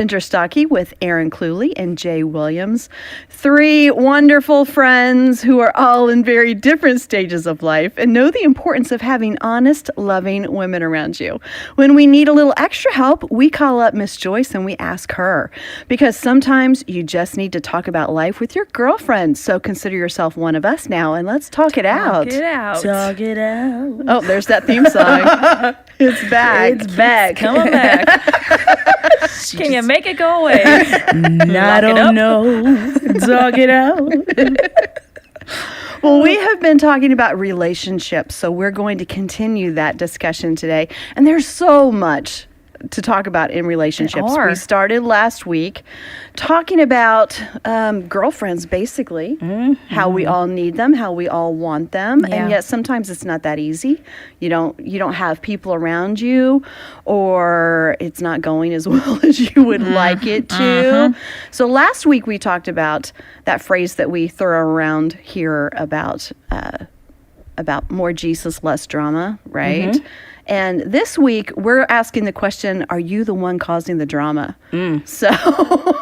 Ginger Stocky with Aaron Cluley and Jay Williams. Three wonderful friends who are all in very different stages of life and know the importance of having honest, loving women around you. When we need a little extra help, we call up Miss Joyce and we ask her. Because sometimes you just need to talk about life with your girlfriend. So consider yourself one of us now and let's talk it out. Talk it out. Talk it out. Oh, there's that theme song. It's back. It's back. Coming back. Can you make it go away? I don't know. Talk it out. Well, we have been talking about relationships, so we're going to continue that discussion today. And there's so much to talk about in relationships. We started last week talking about girlfriends, basically, how we all need them, how we all want them, and yet sometimes it's not that easy. You don't have people around you, or it's not going as well as you would like it to. So last week we talked about that phrase that we throw around here about more Jesus, less drama, right? And this week, we're asking the question, are you the one causing the drama? So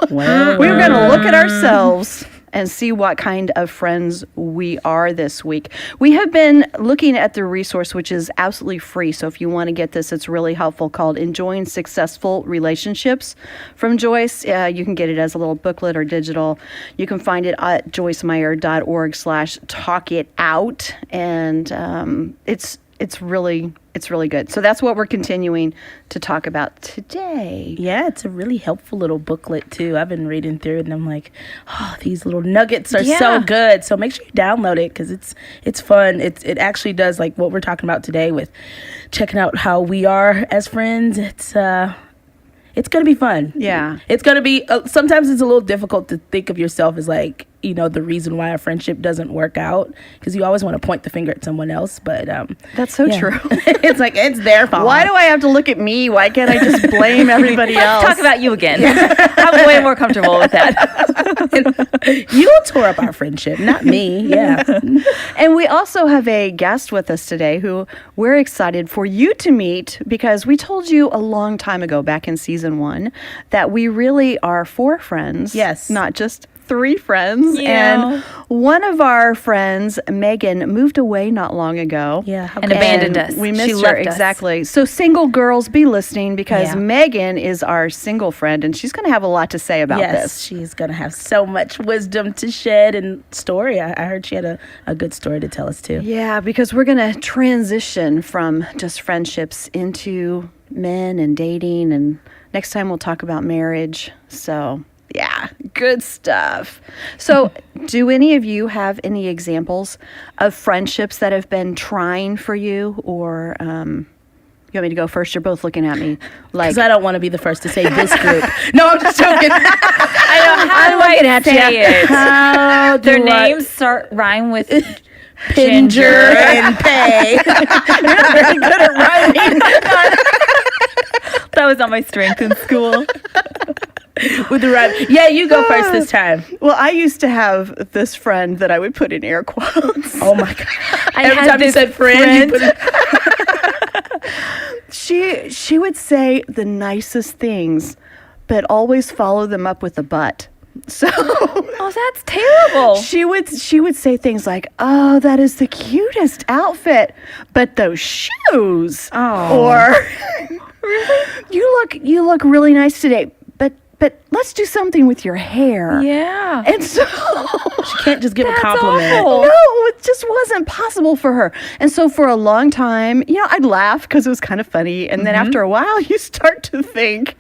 we're going to look at ourselves and see what kind of friends we are this week. We have been looking at the resource, which is absolutely free. So if you want to get this, it's really helpful, called Enjoying Successful Relationships from Joyce. You can get it as a little booklet or digital. You can find it at joycemeyer.org/talkitout. And it's really good. So that's what we're continuing to talk about today. Yeah, it's a really helpful little booklet too. I've been reading through it and I'm like, oh, these little nuggets are so good. So make sure you download it because it's fun. It actually does like what we're talking about today with checking out how we are as friends. It's going to be fun. Yeah. It's going to be, sometimes it's a little difficult to think of yourself as like, the reason why a friendship doesn't work out, because you always want to point the finger at someone else. But that's so true. It's like, it's their fault. Why do I have to look at me? Why can't I just blame everybody else? Let's talk about you again. I'm way more comfortable with that. You tore up our friendship, not me. Yeah. And we also have a guest with us today who we're excited for you to meet, because we told you a long time ago, back in season 1, that we really are 4 friends. Yes. Not just 3 friends. Yeah. And one of our friends, Megan, moved away not long ago. Yeah. And abandoned us. We missed She her. left us. Exactly. So single girls, be listening, because Megan is our single friend and she's going to have a lot to say about this. She's going to have so much wisdom to shed and story. I heard she had a good story to tell us too. Yeah, because we're going to transition from just friendships into men and dating, and next time we'll talk about marriage. So yeah, good stuff. So do any of you have any examples of friendships that have been trying for you? Or you want me to go first? You're both looking at me like... Because I don't want to be the first to say this group. No, I'm just joking. I know. How do I say it? How do Their names rhyme with Ginger and Pay. You're not very good at rhyming. That was not my strength in school. With the rhyme. Yeah, you go first this time. Well, I used to have this friend that I would put in air quotes. Oh my God. I Every had time you this said friend, you put it... She would say the nicest things, but always follow them up with a but. So Oh, that's terrible. she would say things like, "Oh, that is the cutest outfit, but those shoes." Oh. Or really? You look really nice today, but let's do something with your hair. Yeah. And so She can't just give a That's compliment. awful. no, it just wasn't possible for her. And so for a long time, I'd laugh because it was kind of funny. And then after a while, you start to think,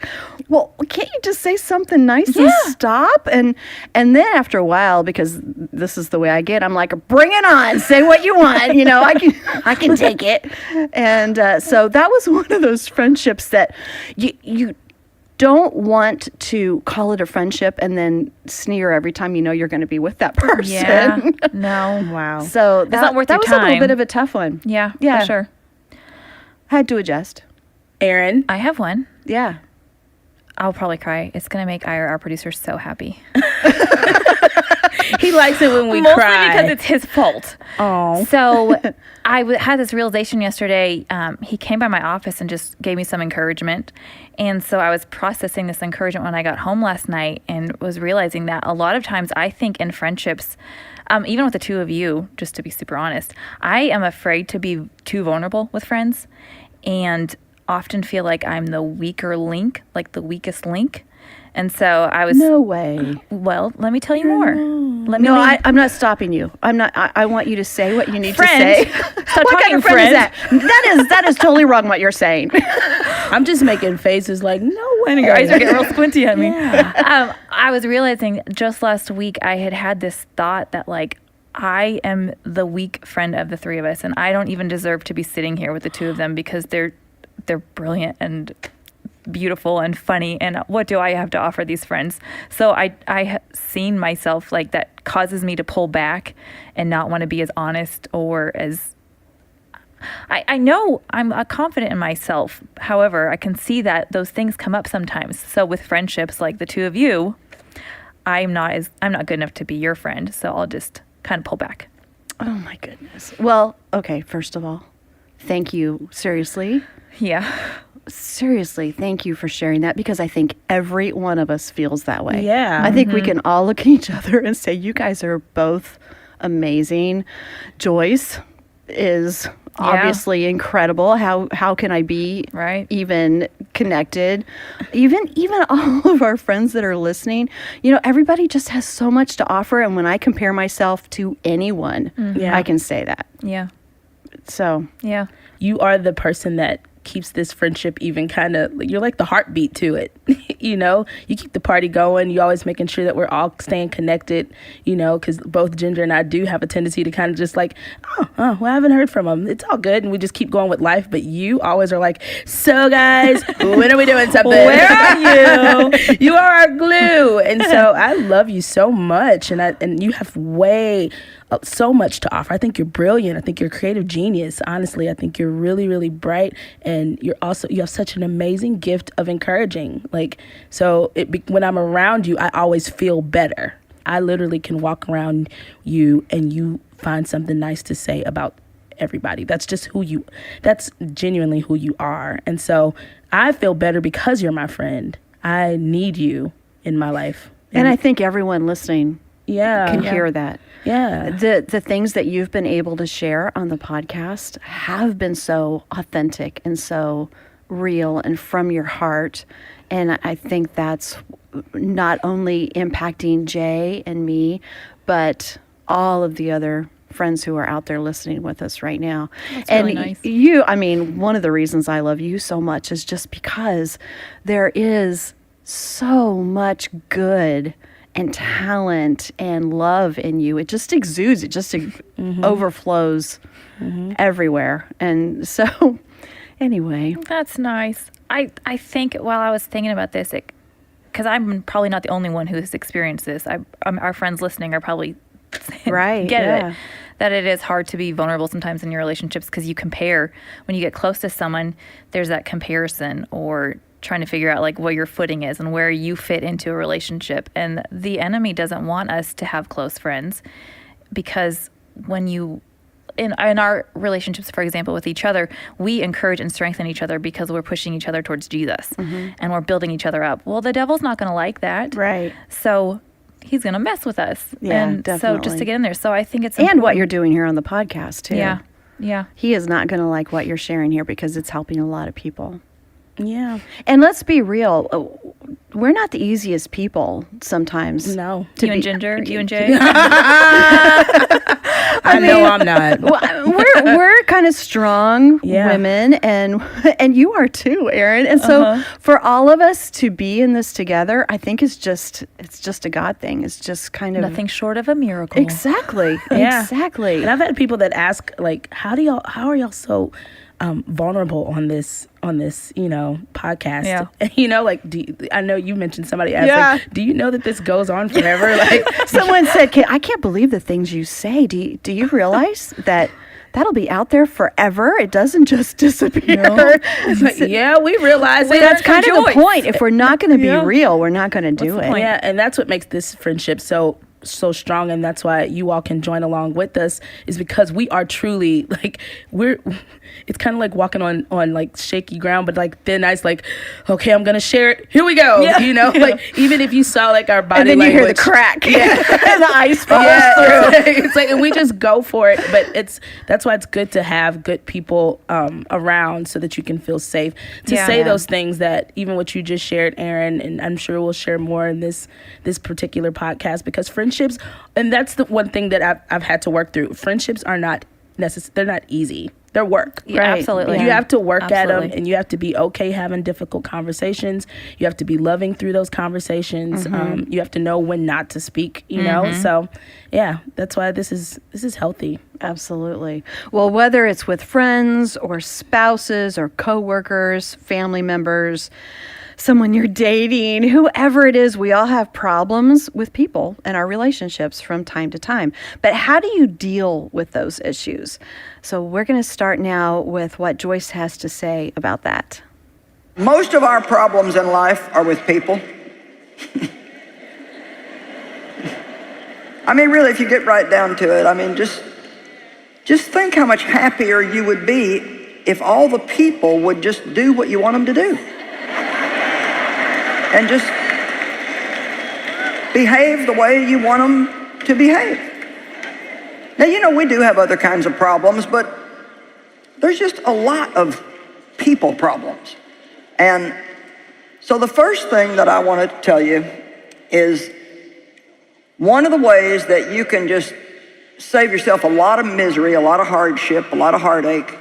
well, can't you just say something nice and stop? And then after a while, because this is the way I get, I'm like, bring it on. Say what you want. I can take it. And so that was one of those friendships that you don't want to call it a friendship and then sneer every time you're going to be with that person. Yeah. No. Wow. So not worth that your was a little time. bit of a tough one. Yeah, Yeah. for sure. Had to adjust. Aaron. I have one. Yeah. I'll probably cry. It's going to make Ira, our producer, so happy. He likes it when we Mostly cry. because it's his fault. Oh. So I had this realization yesterday. He came by my office and just gave me some encouragement. And so I was processing this encouragement when I got home last night and was realizing that a lot of times I think in friendships, even with the two of you, just to be super honest, I am afraid to be too vulnerable with friends and often feel like I'm the weaker link, like the weakest link. And so I was... No way. Well, let me tell you more. I'm not stopping you. I want you to say what you need Friend. to say. Stop What kind talking, of friend is friend. that? That is totally wrong what you're saying. I'm just making faces like, no way. And your eyes are getting real squinty at me. Yeah. I was realizing just last week I had this thought that like I am the weak friend of the three of us, and I don't even deserve to be sitting here with the two of them because they're brilliant and beautiful and funny, and what do I have to offer these friends? So I seen myself like that causes me to pull back and not want to be as honest or as I know I'm confident in myself. However, I can see that those things come up sometimes. So with friendships like the two of you, I'm not good enough to be your friend, so I'll just kind of pull back. Oh my goodness. Well, okay, first of all, thank you. Seriously, thank you for sharing that, because I think every one of us feels that way. Yeah. I think we can all look at each other and say, you guys are both amazing. Joyce is obviously incredible. How can I be even connected? Even all of our friends that are listening, everybody just has so much to offer. And when I compare myself to anyone, I can say that. Yeah. So. Yeah. You are the person that keeps this friendship even kind of, you're like the heartbeat to it. You keep the party going. You always making sure that we're all staying connected, because both Ginger and I do have a tendency to kind of just like, well, I haven't heard from them. It's all good. And we just keep going with life. But you always are like, so guys, when are we doing something? Where are you? You are our glue. And so I love you so much. And you have so much to offer. I think you're brilliant. I think you're a creative genius. Honestly, I think you're really, really bright. And you have such an amazing gift of encouraging. So when I'm around you, I always feel better. I literally can walk around you and you find something nice to say about everybody. That's genuinely who you are. And so I feel better because you're my friend. I need you in my life. And I think everyone listening can hear that. Yeah. The things that you've been able to share on the podcast have been so authentic and so real and from your heart. And I think that's not only impacting Jay and me, but all of the other friends who are out there listening with us right now. That's and really nice. One of the reasons I love you so much is just because there is so much good and talent and love in you. It just exudes. It just overflows everywhere. And so, anyway. That's nice. I think while I was thinking about this, because I'm probably not the only one who has experienced this. Our friends listening are probably get it. That it is hard to be vulnerable sometimes in your relationships because you compare. When you get close to someone, there's that comparison or trying to figure out like what your footing is and where you fit into a relationship. And the enemy doesn't want us to have close friends because when you in our relationships, for example, with each other, we encourage and strengthen each other because we're pushing each other towards Jesus and we're building each other up. Well, the devil's not going to like that. Right. So he's going to mess with us. Yeah, and definitely. So just to get in there. So I think it's important. And what you're doing here on the podcast, too. Yeah. Yeah. He is not going to like what you're sharing here because it's helping a lot of people. Yeah. And let's be real. We're not the easiest people sometimes. No. You and Ginger? You and Jay? I know I'm not. We're kind of strong women, and you are too, Erin. And so for all of us to be in this together, I think it's just a God thing. It's just kind of nothing short of a miracle. Exactly. Yeah. Exactly. And I've had people that ask, like, how are y'all so vulnerable on this podcast? Yeah. Like, I know you mentioned somebody asked, like, do you know that this goes on forever? Like, someone said, I can't believe the things you say. Do you realize that that'll be out there forever? It doesn't just disappear. No. Like, yeah, we realize it. That's kind of the point. If we're not going to be real, we're not going to do it. Yeah, and that's what makes this friendship so so strong, and that's why you all can join along with us, is because we are truly like it's kind of like walking on like shaky ground, but like thin ice. Like, okay, I'm gonna share it, here we go. Like even if you saw like our body and then language, you hear the crack, and the ice falls through. It's like, and we just go for it. But that's why it's good to have good people around, so that you can feel safe to say those things that even what you just shared, Aaron, and I'm sure we'll share more in this particular podcast, because friendships, and that's the one thing that I've had to work through. Friendships are not they're not easy. They're work. Yeah, right? Absolutely. You have to work at them, and you have to be okay having difficult conversations. You have to be loving through those conversations. You have to know when not to speak, you know? So, yeah, that's why this is healthy. Absolutely. Well, whether it's with friends or spouses or coworkers, family members, someone you're dating, whoever it is, we all have problems with people and our relationships from time to time. But how do you deal with those issues? So we're going to start now with what Joyce has to say about that. Most of our problems in life are with people. I mean, really, if you get right down to it, I mean, just think how much happier you would be if all the people would just do what you want them to do. And just behave the way you want them to behave. Now, we do have other kinds of problems, but there's just a lot of people problems. And so the first thing that I want to tell you is one of the ways that you can just save yourself a lot of misery, a lot of hardship, a lot of heartache,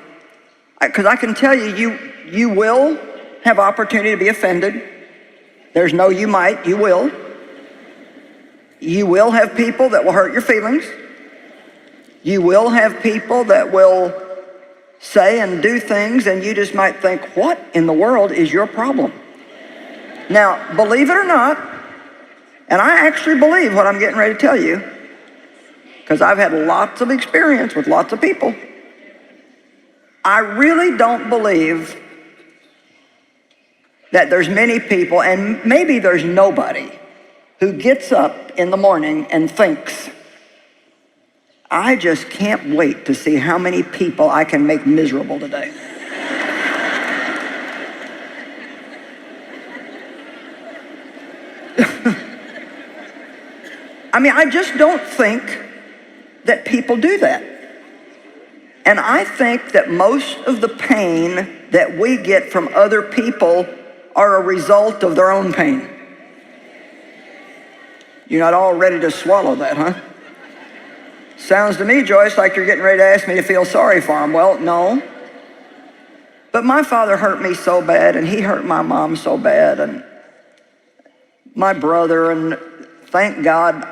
because I can tell you, you will have opportunity to be offended. There's no you might, you will. You will have people that will hurt your feelings. You will have people that will say and do things, and you just might think, what in the world is your problem? Now, believe it or not, and I actually believe what I'm getting ready to tell you, because I've had lots of experience with lots of people, I really don't believe that there's many people, and maybe there's nobody, who gets up in the morning and thinks, I just can't wait to see how many people I can make miserable today. I mean, I just don't think that people do that. And I think that most of the pain that we get from other people are a result of their own pain. You're not all ready to swallow that, huh? Sounds to me, Joyce, like you're getting ready to ask me to feel sorry for him. Well, no. But my father hurt me so bad, and he hurt my mom so bad, and my brother, and thank God,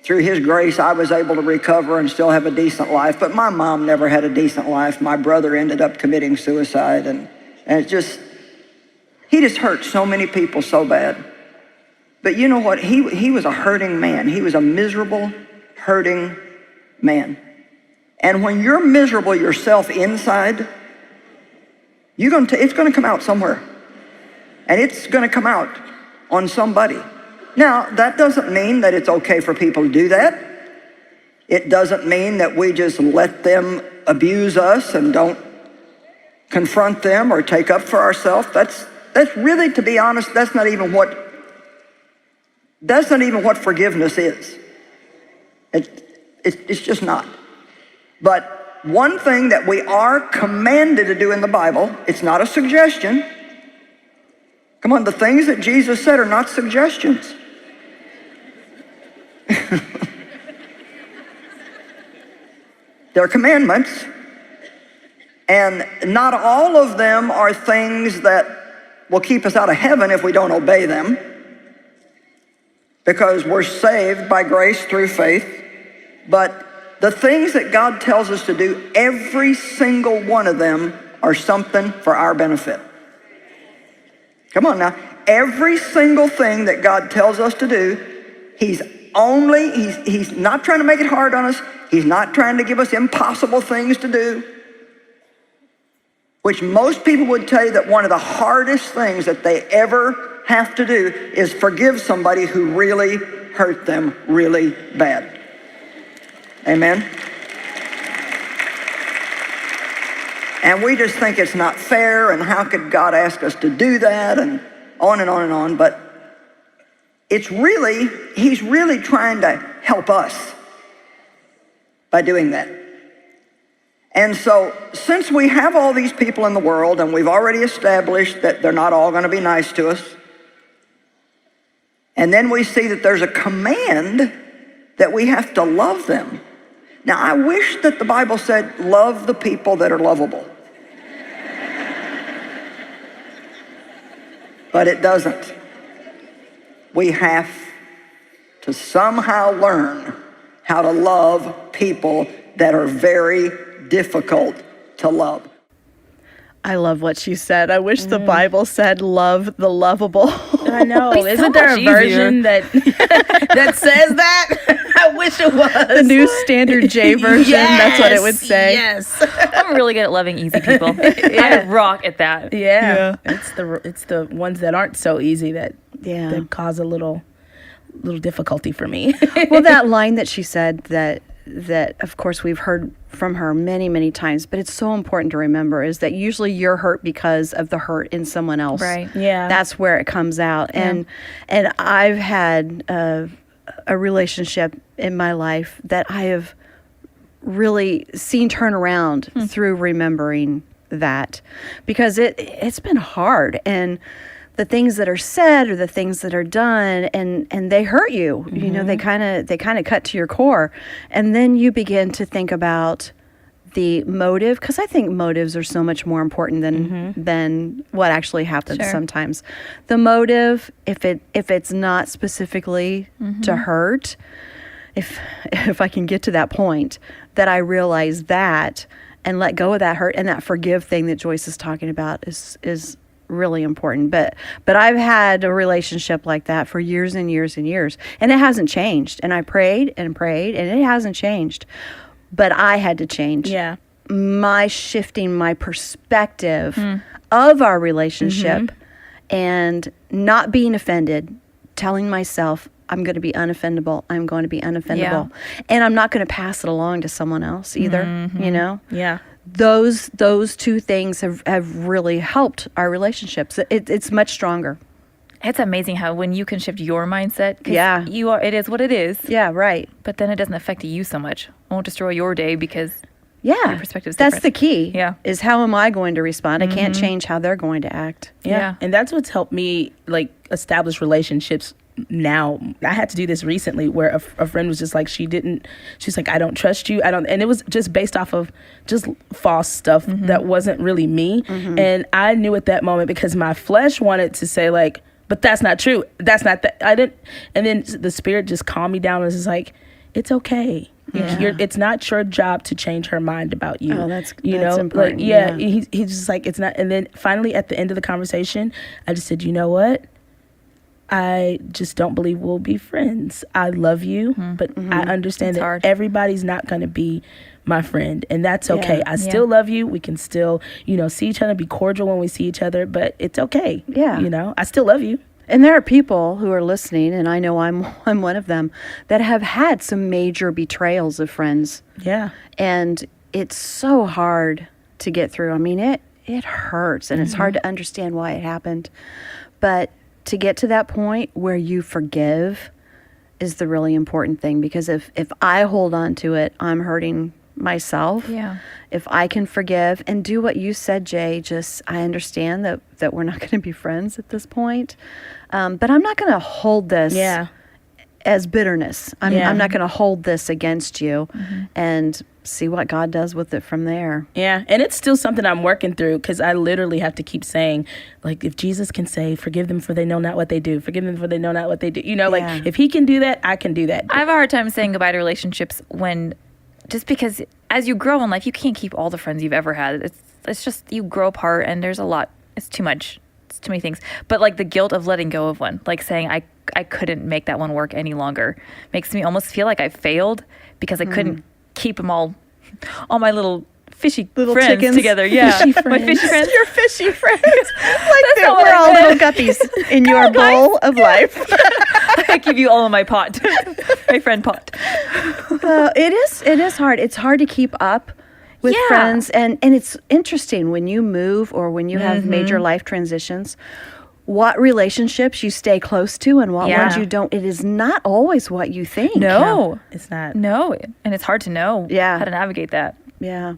through his grace, I was able to recover and still have a decent life. But my mom never had a decent life. My brother ended up committing suicide, and it's just, he just hurt so many people so bad. But you know what? He was a hurting man. He was a miserable, hurting man. And when you're miserable yourself inside, it's going to come out somewhere. And it's going to come out on somebody. Now, that doesn't mean that it's okay for people to do that. It doesn't mean that we just let them abuse us and don't confront them or take up for ourselves. That's really, to be honest, that's not even what forgiveness is. It's just not. But one thing that we are commanded to do in the Bible, it's not a suggestion. Come on, the things that Jesus said are not suggestions. They're commandments. And not all of them are things that will keep us out of heaven if we don't obey them, because we're saved by grace through faith. But the things that God tells us to do, every single one of them are something for our benefit. Come on now. Every single thing that God tells us to do, he's not trying to make it hard on us. He's not trying to give us impossible things to do. Which most people would tell you that one of the hardest things that they ever have to do is forgive somebody who really hurt them really bad. Amen? And we just think it's not fair, and how could God ask us to do that, and on and on and on. But he's really trying to help us by doing that. And so, since we have all these people in the world, and we've already established that they're not all going to be nice to us, and then we see that there's a command that we have to love them. Now, I wish that the Bible said, love the people that are lovable. But it doesn't. We have to somehow learn how to love people that are very difficult to love. I love what she said. I wish the Bible said love the lovable. I know. Isn't there a version that says that? I wish it was. The New Standard J version, yes, that's what it would say. Yes. I'm really good at loving easy people. I rock at that. Yeah. It's the ones that aren't so easy that cause a little difficulty for me. Well, that line that she said that of course we've heard from her many, many times, but it's so important to remember is that usually you're hurt because of the hurt in someone else. Right. Yeah. That's where it comes out. Yeah. And I've had a relationship in my life that I have really seen turn around through remembering that, because it's been hard, and the things that are said or the things that are done, and they hurt you. You know, they kind of cut to your core, and then you begin to think about the motive, because I think motives are so much more important than what actually happens. Sure. Sometimes the motive, if it's not specifically to hurt, if I can get to that point that I realize that and let go of that hurt, and that forgive thing that Joyce is talking about is really important. But I've had a relationship like that for years and years and years, and it hasn't changed. And I prayed and prayed, and it hasn't changed. But I had to change. Yeah. My shifting my perspective of our relationship and not being offended, telling myself, I'm going to be unoffendable. I'm going to be unoffendable. Yeah. And I'm not going to pass it along to someone else either, you know? Yeah. Those two things have really helped our relationships. It's much stronger. It's amazing how when you can shift your mindset, Yeah. it is what it is. Yeah, right. But then it doesn't affect you so much. It won't destroy your day because Yeah. your perspective's That's different. the key. Yeah. Is how am I going to respond? I can't change how they're going to act. Yeah. And that's what's helped me establish relationships now. I had to do this recently where a friend was just like, she's like, I don't trust you. And it was just based off of just false stuff that wasn't really me. And I knew at that moment, because my flesh wanted to say like, but that's not true. That's not that. I didn't. And then the Spirit just calmed me down and was just like, it's okay. Yeah. It's not your job to change her mind about you. Oh, that's important. Like, yeah. He's just like, it's not. And then finally at the end of the conversation, I just said, you know what? I just don't believe we'll be friends. I love you, but I understand that everybody's not going to be my friend, and that's okay. Yeah. I still love you. We can still, see each other, be cordial when we see each other, but it's okay. Yeah. I still love you. And there are people who are listening, and I know I'm one of them, that have had some major betrayals of friends. Yeah. And it's so hard to get through. I mean, it hurts, and it's hard to understand why it happened. But to get to that point where you forgive is the really important thing, because if I hold on to it, I'm hurting myself. Yeah. If I can forgive and do what you said, Jay, I understand that we're not going to be friends at this point, but I'm not going to hold this as bitterness. I'm not going to hold this against you, and see what God does with it from there. Yeah, and it's still something I'm working through, because I literally have to keep saying, like, if Jesus can say, forgive them for they know not what they do, forgive them for they know not what they do. Like, if he can do that, I can do that. I have a hard time saying goodbye to relationships just because as you grow in life, you can't keep all the friends you've ever had. It's just you grow apart, and there's a lot. It's too much. It's too many things. But like the guilt of letting go of one, like saying I couldn't make that one work any longer, makes me almost feel like I failed because I couldn't keep them all my little fishy little friends chickens together. Yeah, Fishy friends. my fishy friends. Your fishy friends. Like not what we're I all meant. little guppies in your bowl of life. I I give you all of my pot, my friend pot. It is hard. It's hard to keep up with friends, and it's interesting when you move or when you have major life transitions, what relationships you stay close to and what ones you don't. It is not always what you think. No, it's not. No, and it's hard to know how to navigate that. Yeah.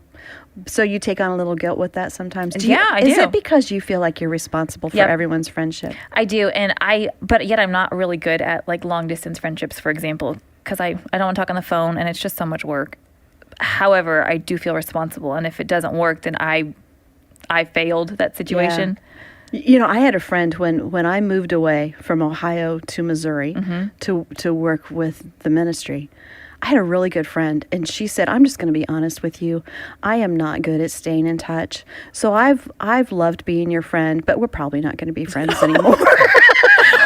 So you take on a little guilt with that sometimes? I do. Is it because you feel like you're responsible for everyone's friendship? I do, but yet I'm not really good at like long distance friendships, for example, because I don't want to talk on the phone and it's just so much work. However, I do feel responsible, and if it doesn't work, then I failed that situation. Yeah. I had a friend when I moved away from Ohio to Missouri to work with the ministry. I had a really good friend, and she said, "I'm just going to be honest with you. I am not good at staying in touch. So I've loved being your friend, but we're probably not going to be friends anymore."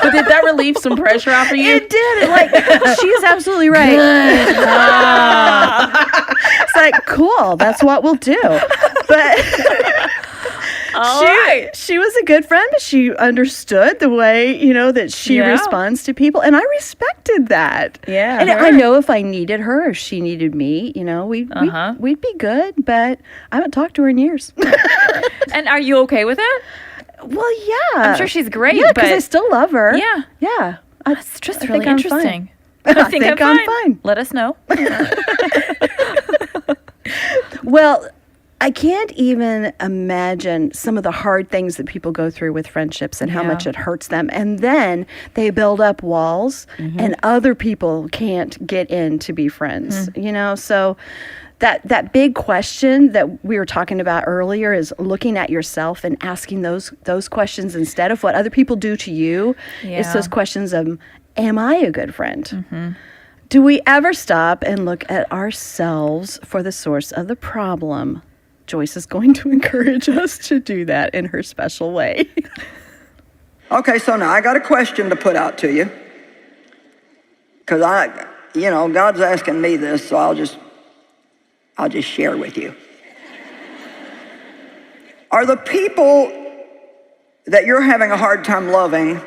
But did that relieve some pressure off of you? It did. Like, she's absolutely right. It's like, cool. That's what we'll do. But she was a good friend, but she understood the way, that she responds to people. And I respected that. Yeah. And I know if I needed her or she needed me, we'd be good, but I haven't talked to her in years. And are you okay with it? Well, yeah. I'm sure she's great. Yeah, because I still love her. Yeah. Yeah. It's just really interesting. I think I'm fine. Let us know. Well, I can't even imagine some of the hard things that people go through with friendships and how much it hurts them. And then they build up walls and other people can't get in to be friends, So that big question that we were talking about earlier is looking at yourself and asking those questions instead of what other people do to you. Yeah. It's those questions of, am I a good friend? Do we ever stop and look at ourselves for the source of the problem? Joyce is going to encourage us to do that in her special way. Okay, so now I got a question to put out to you. Because God's asking me this, so I'll just share with you. Are the people that you're having a hard time loving,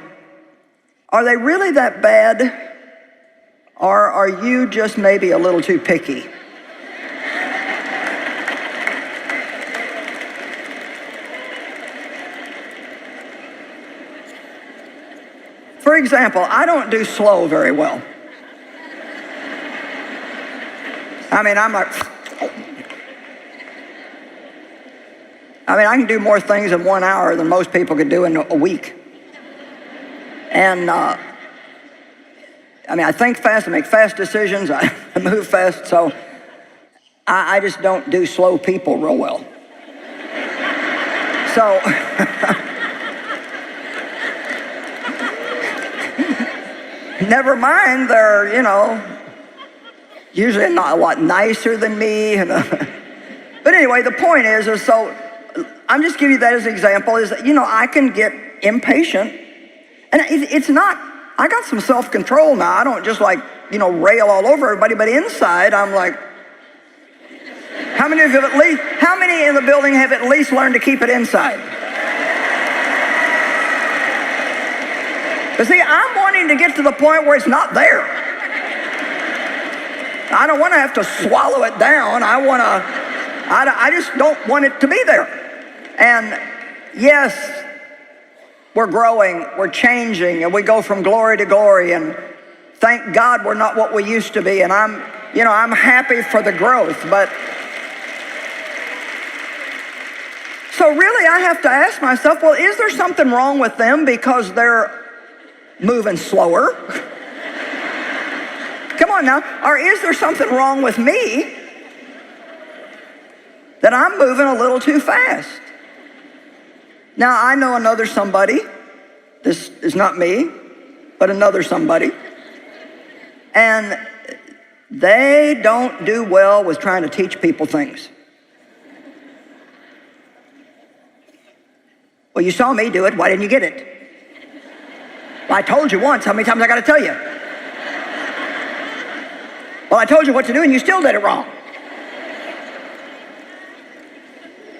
are they really that bad? Or are you just maybe a little too picky? For example, I don't do slow very well. I'm like, I can do more things in 1 hour than most people could do in a week. And, I think fast, I make fast decisions, I move fast, so I just don't do slow people real well. So, never mind, they're, usually not a lot nicer than me. But anyway, the point is so I'm just giving you that as an example, is that, I can get impatient. And it's not, I got some self-control now. I don't just rail all over everybody, but inside I'm like, how many in the building have at least learned to keep it inside? But see, I'm wanting to get to the point where it's not there. I don't want to have to swallow it down. I just don't want it to be there. And yes, we're growing, we're changing, and we go from glory to glory, and thank God we're not what we used to be, and I'm happy for the growth, but so really I have to ask myself, well, is there something wrong with them because they're moving slower? Come on now. Or is there something wrong with me that I'm moving a little too fast? Now, I know another somebody. This is not me, but another somebody. And they don't do well with trying to teach people things. Well, you saw me do it. Why didn't you get it? Well, I told you once. How many times I got to tell you? Well, I told you what to do and you still did it wrong.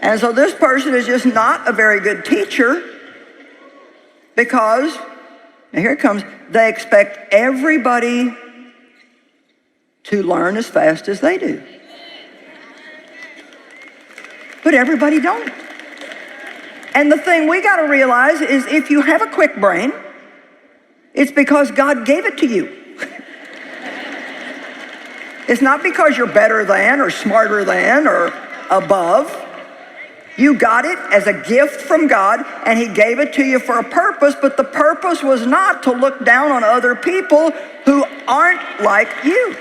And so this person is just not a very good teacher because Now here it comes. They expect everybody to learn as fast as they do. But everybody don't. And the thing we got to realize is if you have a quick brain, it's because God gave it to you. It's not because you're better than or smarter than or above. You got it as a gift from God, and he gave it to you for a purpose, but the purpose was not to look down on other people who aren't like you.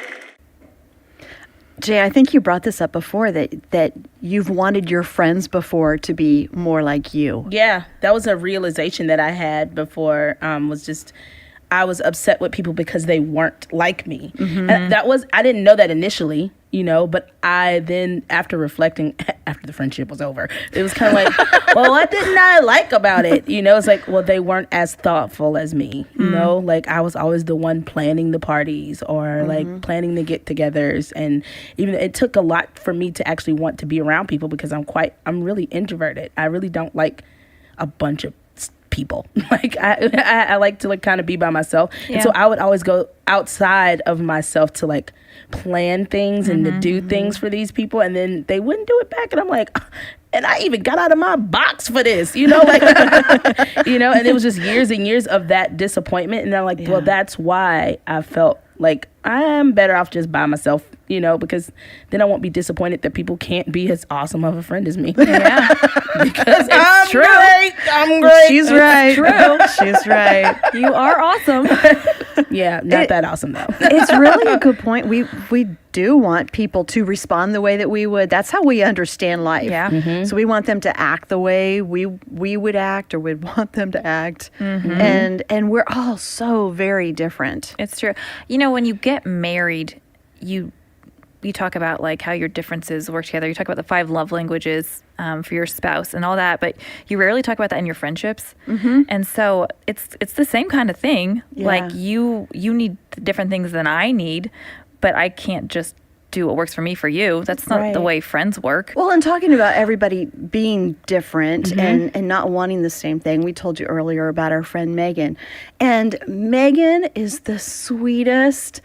Jay, I think you brought this up before, that you've wanted your friends before to be more like you. Yeah, that was a realization that I had before, was just I was upset with people because they weren't like me. Mm-hmm. And I didn't know that initially, but I then, after reflecting, after the friendship was over, it was kind of like, well, what didn't I like about it? It's like, well, they weren't as thoughtful as me, like I was always the one planning the parties or like planning the get-togethers. And even it took a lot for me to actually want to be around people because I'm really introverted. I really don't like a bunch of people. Like I like to like kind of be by myself. Yeah. And so I would always go outside of myself to like plan things and to do things for these people, and then they wouldn't do it back, and I'm like, and I even got out of my box for this, like and it was just years and years of that disappointment, and I'm like, well, that's why I felt like I'm better off just by myself, because then I won't be disappointed that people can't be as awesome of a friend as me. Yeah. Because it's true. I'm great. She's right. True. She's right. You are awesome. Yeah, not that awesome though. It's really a good point. We do want people to respond the way that we would. That's how we understand life. Yeah. Mm-hmm. So we want them to act the way we would act, or we'd want them to act. Mm-hmm. And we're all so very different. It's true. When you get married, you talk about like how your differences work together. You talk about the 5 love languages for your spouse and all that, but you rarely talk about that in your friendships. Mm-hmm. And so it's the same kind of thing. Yeah. Like you need different things than I need, but I can't just do what works for me for you. That's not the way friends work. Well, and talking about everybody being different and not wanting the same thing, we told you earlier about our friend Megan. And Megan is the sweetest,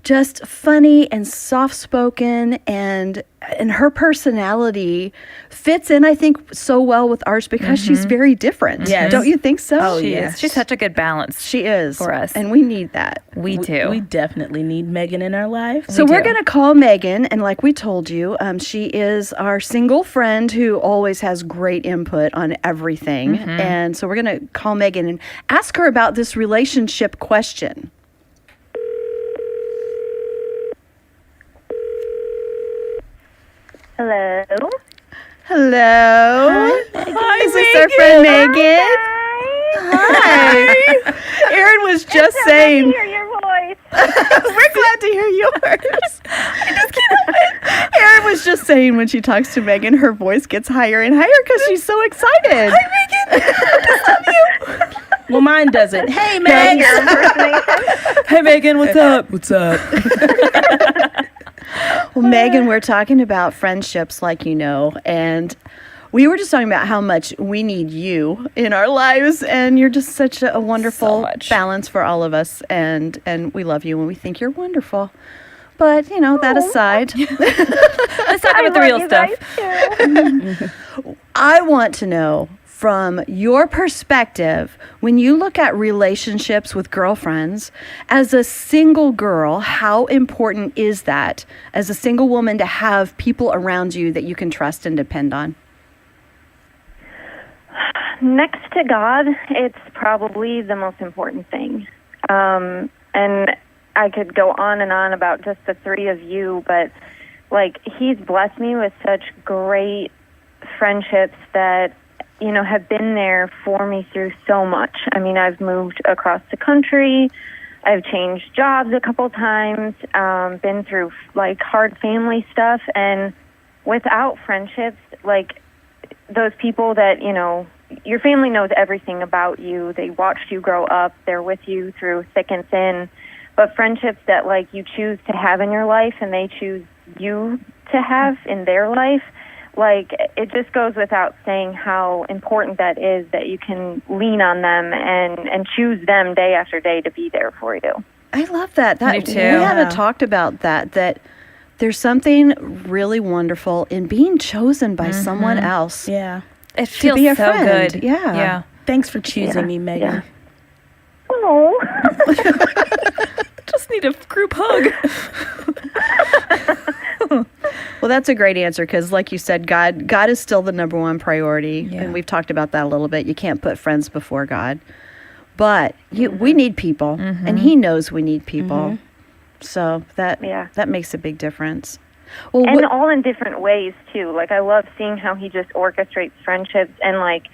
just funny and soft-spoken, and her personality fits in, I think, so well with ours because she's very different. Yes. Don't you think so? Oh, she is. She's such a good balance. She is. For us. And we need that. We do. We definitely need Megan in our life. So we're going to call Megan, and like we told you, she is our single friend who always has great input on everything. And so we're going to call Megan and ask her about this relationship question. Hello. Hello. Hi, is this our friend Megan? Hi. Erin was just saying. I'm glad to hear your voice. We're glad to hear yours. I just can't. Erin was just saying when she talks to Megan, her voice gets higher and higher because she's so excited. Hi, Megan. I love you. Well, mine doesn't. Hey, Megan. Hey, Megan. What's up? What's up? Well, Megan, we're talking about friendships, like and we were just talking about how much we need you in our lives, and you're just such a wonderful balance for all of us, and we love you, and we think you're wonderful. But, that aside. Let's talk about the real stuff. I want to know, from your perspective, when you look at relationships with girlfriends, as a single girl, how important is that as a single woman to have people around you that you can trust and depend on? Next to God, it's probably the most important thing. And I could go on and on about just the 3 of you, but like he's blessed me with such great friendships that have been there for me through so much. I mean, I've moved across the country. I've changed jobs a couple times, been through like hard family stuff. And without friendships, like those people that, your family knows everything about you. They watched you grow up. They're with you through thick and thin. But friendships that like you choose to have in your life and they choose you to have in their life, like, it just goes without saying how important that is, that you can lean on them and choose them day after day to be there for you. I love that. Me too. We haven't talked about that there's something really wonderful in being chosen by someone else. Yeah. It feels be a so friend. good. Yeah. Yeah. Thanks for choosing me, Megan. Yeah. Oh. Just need a group hug. Well, that's a great answer because, like you said, God is still the number one priority, and we've talked about that a little bit. You can't put friends before God, but we need people, and He knows we need people. So that makes a big difference. Well, and all in different ways too. Like, I love seeing how He just orchestrates friendships, and like,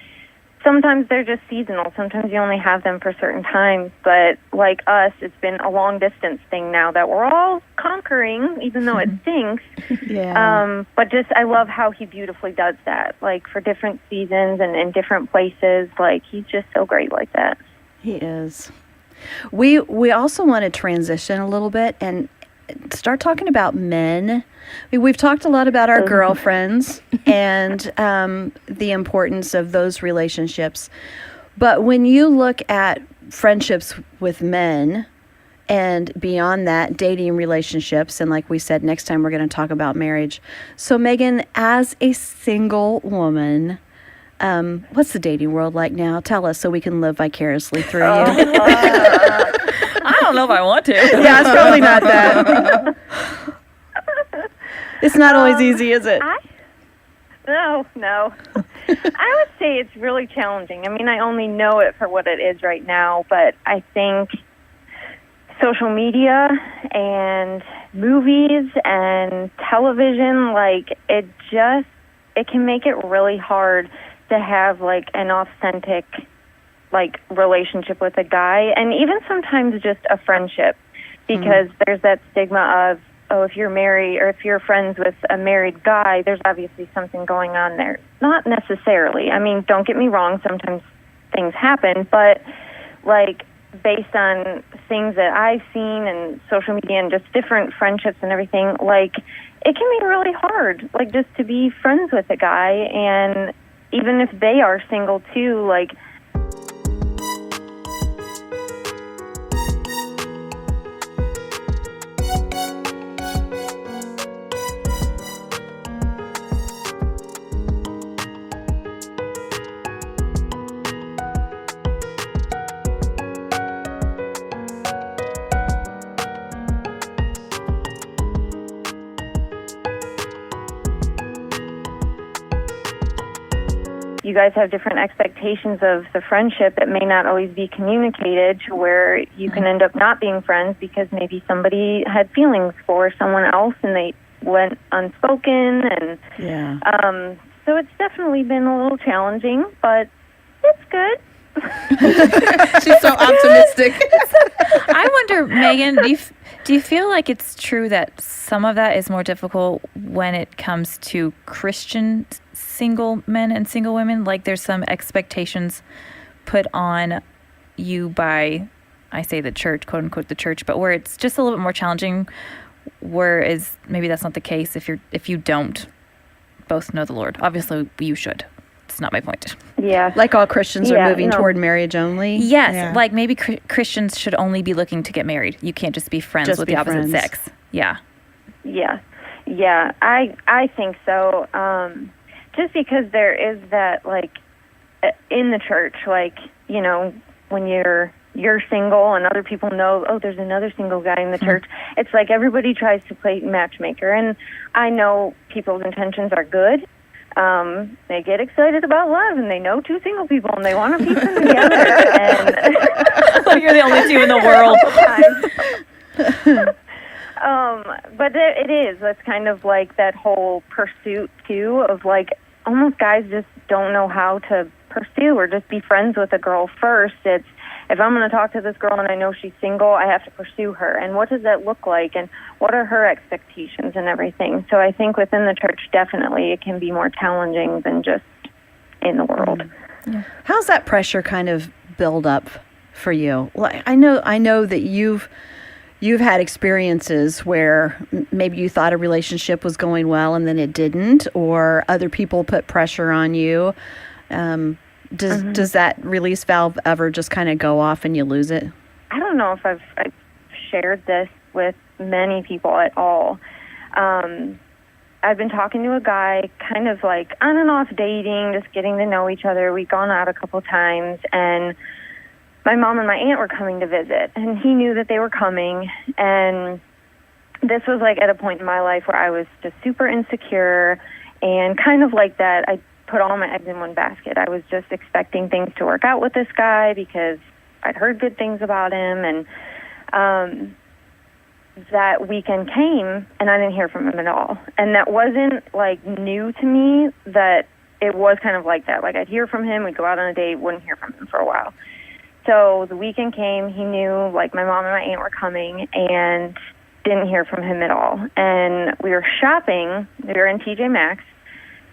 sometimes they're just seasonal. Sometimes you only have them for certain times. But like us, it's been a long distance thing now that we're all conquering, even though it stinks. But just, I love how He beautifully does that. Like, for different seasons and in different places. Like, He's just so great like that. He is. We also want to transition a little bit and start talking about men. We've talked a lot about our girlfriends and the importance of those relationships. But when you look at friendships with men and beyond that, dating relationships, and like we said, next time we're going to talk about marriage. So, Megan, as a single woman, what's the dating world like now? Tell us so we can live vicariously through you. I don't know if I want to. Yeah, it's probably not that. It's not always easy, is it? No. I would say it's really challenging. I mean, I only know it for what it is right now, but I think social media and movies and television, like, it can make it really hard to have, like, an authentic, like, relationship with a guy, and even sometimes just a friendship, because there's that stigma of, oh, if you're married or if you're friends with a married guy, there's obviously something going on there. Not necessarily. I mean, don't get me wrong, sometimes things happen, but, like, based on things that I've seen and social media and just different friendships and everything, like, it can be really hard, like, just to be friends with a guy, and even if they are single too, like, you guys have different expectations of the friendship that may not always be communicated, to where you can end up not being friends because maybe somebody had feelings for someone else and they went unspoken, and so it's definitely been a little challenging, but it's good. She's so optimistic. I wonder, Megan, do you feel like it's true that some of that is more difficult when it comes to Christian single men and single women? Like, there's some expectations put on you by, I say the church, quote unquote the church, but where it's just a little bit more challenging, whereas maybe that's not the case if you don't both know the Lord. Obviously, you should. It's not my point. Yeah. Like all Christians are moving toward marriage only? Yes. Yeah. Like, maybe Christians should only be looking to get married. You can't just be friends with the opposite sex. Yeah. Yeah. Yeah. I think so. Just because there is that, like, in the church, like, you know, when you're single and other people know, oh, there's another single guy in the church, it's like everybody tries to play matchmaker. And I know people's intentions are good. They get excited about love, and they know two single people, and they want to piece them together. And like, you're the only two in the world. But it is. That's kind of like that whole pursuit, too, of, like, almost guys just don't know how to pursue or just be friends with a girl first. It's, if I'm going to talk to this girl and I know she's single, I have to pursue her. And what does that look like? And what are her expectations and everything? So I think within the church, definitely, it can be more challenging than just in the world. Yeah. How's that pressure kind of build up for you? Well, I know that you've had experiences where maybe you thought a relationship was going well and then it didn't, or other people put pressure on you. Does that release valve ever just kind of go off and you lose it? I don't know if I've shared this with many people at all. I've been talking to a guy, kind of like on and off dating, just getting to know each other. We'd gone out a couple times, and my mom and my aunt were coming to visit, and he knew that they were coming. And this was like at a point in my life where I was just super insecure, and kind of like that, I put all my eggs in one basket. I was just expecting things to work out with this guy because I'd heard good things about him, and that weekend came, and I didn't hear from him at all. And that wasn't, like, new to me, that it was kind of like that. Like, I'd hear from him, we'd go out on a date, wouldn't hear from him for a while. So the weekend came, he knew, like, my mom and my aunt were coming, and didn't hear from him at all. And we were shopping, we were in TJ Maxx,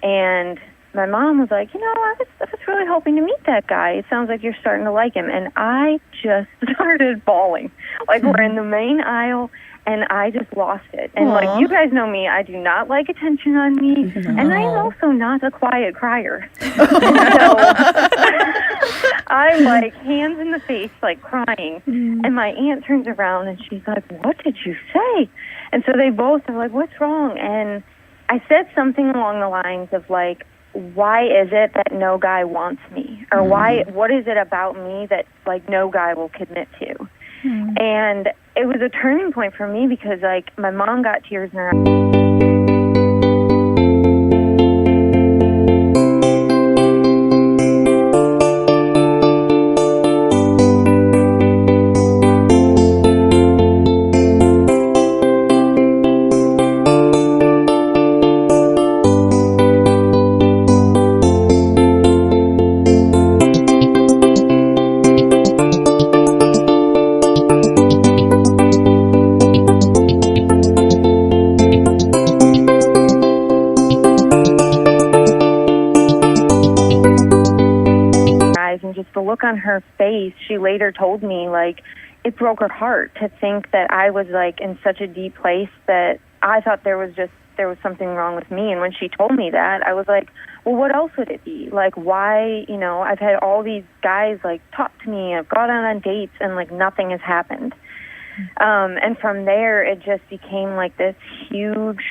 and my mom was like, I was really hoping to meet that guy. It sounds like you're starting to like him. And I just started bawling. Like, we're in the main aisle, and I just lost it. And, like, you guys know me. I do not like attention on me. No. And I'm also not a quiet crier. So I'm, like, hands in the face, like, crying. And my aunt turns around, and she's like, what did you say? And so they both are like, what's wrong? And I said something along the lines of, like, why is it that no guy wants me? Or what is it about me that, like, no guy will commit to? And it was a turning point for me because, like, my mom got tears in her eyes. On her face, she later told me, like, it broke her heart to think that I was, like, in such a deep place that I thought there was something wrong with me. And when she told me that, I was like, well, what else would it be? Like, why, I've had all these guys, like, talk to me, I've gone out on dates, and, like, nothing has happened. And from there, it just became, like, this huge,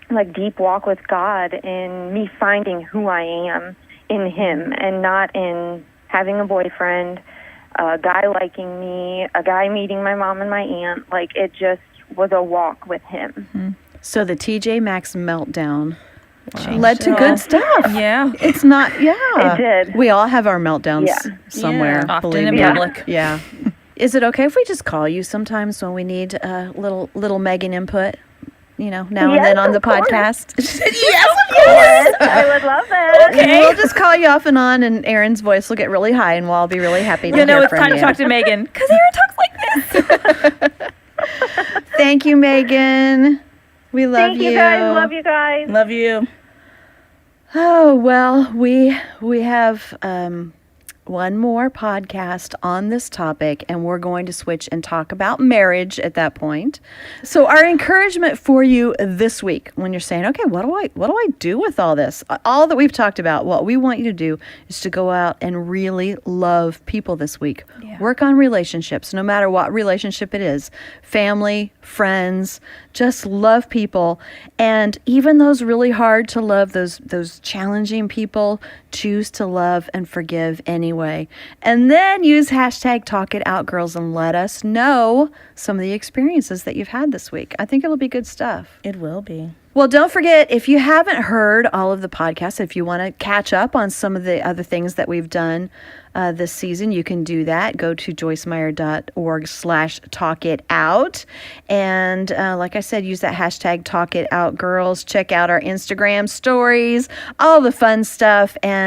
like, deep walk with God in me finding who I am in him and not in having a boyfriend, a guy liking me, a guy meeting my mom and my aunt. Like, it just was a walk with him. So the TJ Maxx meltdown led to good stuff. Yeah. It's not, It did. We all have our meltdowns somewhere. Yeah. Often in public. Yeah. Is it okay if we just call you sometimes when we need a little Megan input? Now and then on the podcast. Yes, of course. I would love it. Okay. We'll just call you off and on, and Erin's voice will get really high, and we'll all be really happy to hear from you. It's time to talk to Megan, because Erin talks like this. Thank you, Megan. We love you. Thank you, guys. Love you guys. Love you. Oh, well, we have one more podcast on this topic, and we're going to switch and talk about marriage at that point. So our encouragement for you this week, when you're saying, okay, what do I do with all this? All that we've talked about, what we want you to do is to go out and really love people this week. Yeah. Work on relationships, no matter what relationship it is. Family, friends, just love people. And even those really hard to love, those challenging people, choose to love and forgive anyway. And then use hashtag Talk It Out, girls, and let us know some of the experiences that you've had this week. I think it'll be good stuff. It will be. Well, don't forget, if you haven't heard all of the podcasts, if you want to catch up on some of the other things that we've done this season, you can do that. Go to joycemeyer.org/talkitout. And like I said, use that hashtag Talk It Out, girls. Check out our Instagram stories, all the fun stuff. And